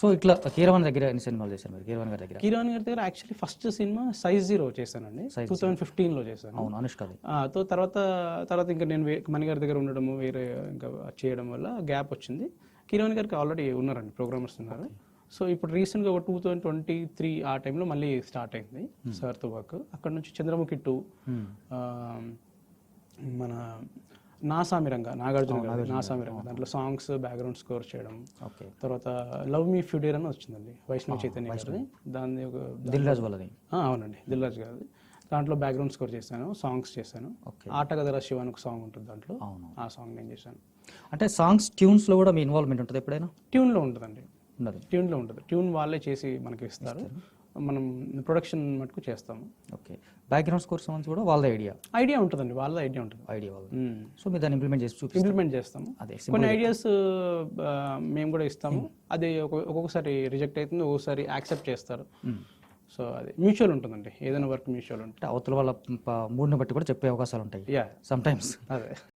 So ఇట్లా కీరవాణి దగ్గర ఎన్ని సినిమాలు చేశారు మీరు? కీరవాణి గారి దగ్గర కీరవాణి గారి దగ్గర యాక్చువల్లీ ఫస్ట్ సినిమా సైజ్ 0 చేశానండి, 2015లో చేశాను. అవును, అనుష్కది. తో తర్వాత ఇంకా నేను మణి గారి దగ్గర ఉండడము వేరే ఇంకా చేయడం వల్ల గ్యాప్ వచ్చింది. కీరవాణి గారికి ఆల్రెడీ ఉన్నారండి, ప్రోగ్రామర్స్ ఉన్నారు. సో ఇప్పుడు రీసెంట్గా ఒక 2023 ఆ టైంలో మళ్ళీ స్టార్ట్ అయింది సార్తో వర్క్. అక్కడ నుంచి చంద్రముఖి 2, మన నాసామిరంగా నాగార్జున గారు నాసామిరంగా దాంట్లో సాంగ్స్ బ్యాక్గ్రౌండ్ స్కోర్ చేయడం. తర్వాత లవ్ మీ ఫ్యూడియర్ అని వచ్చిందండి, వైష్ణవ్ చైతన్య గారిది. దాన్ని ఒక దిల్రాజ్ వాళ్ళది. అవునండి, దిల్రాజ్ గారిది. దాంట్లో బ్యాక్గ్రౌండ్ స్కోర్ చేశాను, సాంగ్స్ చేశాను. ఆటగదరా శివ అని ఒక సాంగ్ ఉంటుంది దాంట్లో, ఆ సాంగ్ నేను చేశాను. అంటే సాంగ్స్ ట్యూన్స్ లో కూడా మీ ఇన్వాల్వ్మెంట్ ఉంటుంది ఎప్పుడైనా? ట్యూన్లో ఉంటుందండి, ట్యూన్లో ఉంటుంది. ట్యూన్ వాళ్ళే చేసి మనకి ఇస్తారు, మనం ప్రొడక్షన్ మటుకు చేస్తాము. ఓకే, బ్యాక్గ్రౌండ్ స్కోర్ సంబంధించి కూడా వాళ్ళ ఐడియా ఉంటుందండి, వాళ్ళ ఐడియా ఉంటుంది. సో మీరు దాన్ని ఇంప్లిమెంట్ చేస్తాము. అదే కొన్ని ఐడియాస్ మేము కూడా ఇస్తాము, అది ఒక్కొక్కసారి రిజెక్ట్ అవుతుంది, ఒక్కొక్కసారి యాక్సెప్ట్ చేస్తారు. సో అది మ్యూచువల్ ఉంటుందండి, ఏదైనా వర్క్ మ్యూచువల్ ఉంటుంది. అవతల వాళ్ళ మూడ్ని బట్టి కూడా చెప్పే అవకాశాలు ఉంటాయి సమ్ టైమ్స్. అదే